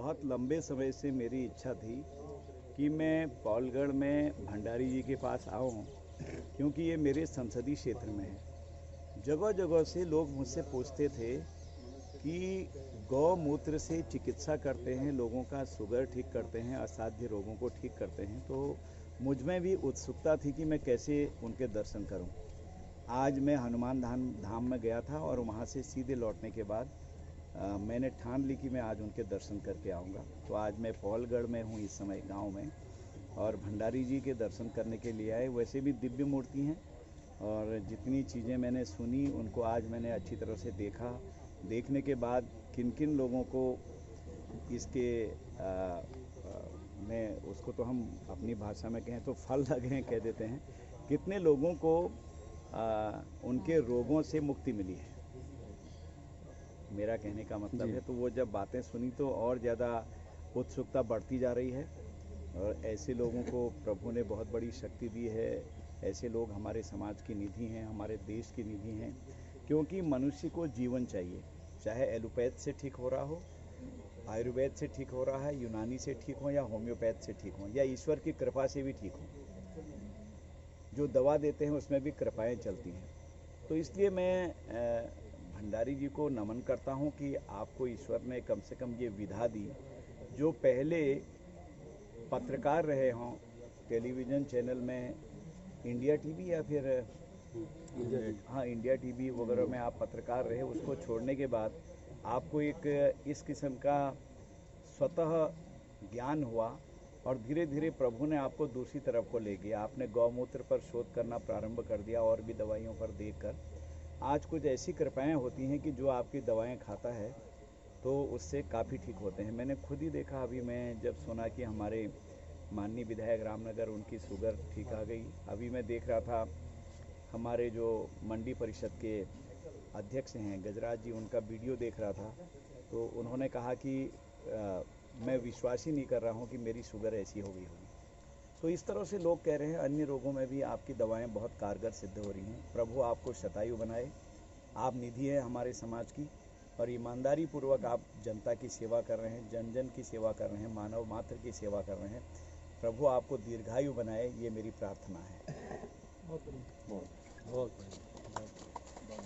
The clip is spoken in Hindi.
बहुत लंबे समय से मेरी इच्छा थी कि मैं पौलगढ़ में भंडारी जी के पास आऊं, क्योंकि ये मेरे संसदीय क्षेत्र में है। जगह जगह से लोग मुझसे पूछते थे कि गौमूत्र से चिकित्सा करते हैं, लोगों का शुगर ठीक करते हैं, असाध्य रोगों को ठीक करते हैं। तो मुझ में भी उत्सुकता थी कि मैं कैसे उनके दर्शन करूं। आज मैं हनुमान धाम में गया था और वहां से सीधे लौटने के बाद मैंने ठान ली कि मैं आज उनके दर्शन करके आऊँगा। तो आज मैं पौलगढ़ में हूँ इस समय गांव में, और भंडारी जी के दर्शन करने के लिए आए। वैसे भी दिव्य मूर्ति हैं, और जितनी चीज़ें मैंने सुनी उनको आज मैंने अच्छी तरह से देखा। देखने के बाद किन किन लोगों को इसके मैं उसको तो हम अपनी भाषा में कहें तो फल लगे हैं कह देते हैं, कितने लोगों को उनके रोगों से मुक्ति मिली है, मेरा कहने का मतलब है। तो वो जब बातें सुनी तो और ज़्यादा उत्सुकता बढ़ती जा रही है। और ऐसे लोगों को प्रभु ने बहुत बड़ी शक्ति दी है। ऐसे लोग हमारे समाज की निधि हैं, हमारे देश की निधि हैं, क्योंकि मनुष्य को जीवन चाहिए। चाहे एलोपैथ से ठीक हो रहा हो, आयुर्वेद से ठीक हो रहा है, यूनानी से ठीक हो, या होम्योपैथ से ठीक हो, या ईश्वर की कृपा से भी ठीक हो। जो दवा देते हैं उसमें भी कृपाएं चलती हैं। तो इसलिए मैं भंडारी जी को नमन करता हूं कि आपको ईश्वर ने कम से कम ये विधा दी। जो पहले पत्रकार रहे हों टेलीविज़न चैनल में, इंडिया टीवी या फिर इंडिया टीवी वगैरह में आप पत्रकार रहे, उसको छोड़ने के बाद आपको एक इस किस्म का स्वतः ज्ञान हुआ, और धीरे धीरे प्रभु ने आपको दूसरी तरफ को ले गया। आपने गौमूत्र पर शोध करना प्रारंभ कर दिया, और भी दवाइयों पर देखकर आज कुछ ऐसी कृपाएं होती हैं कि जो आपकी दवाएं खाता है तो उससे काफ़ी ठीक होते हैं। मैंने खुद ही देखा, अभी मैं जब सुना कि हमारे माननीय विधायक रामनगर उनकी शुगर ठीक आ गई। अभी मैं देख रहा था हमारे जो मंडी परिषद के अध्यक्ष हैं गजराज जी, उनका वीडियो देख रहा था, तो उन्होंने कहा कि मैं विश्वास ही नहीं कर रहा हूँ कि मेरी शुगर ऐसी हो गई होगी। तो इस तरह से लोग कह रहे हैं। अन्य रोगों में भी आपकी दवाएं बहुत कारगर सिद्ध हो रही हैं। प्रभु आपको शतायु बनाए। आप निधि है हमारे समाज की, और ईमानदारी पूर्वक आप जनता की सेवा कर रहे हैं, जन जन की सेवा कर रहे हैं, मानव मात्र की सेवा कर रहे हैं। प्रभु आपको दीर्घायु बनाए, ये मेरी प्रार्थना है। बहुत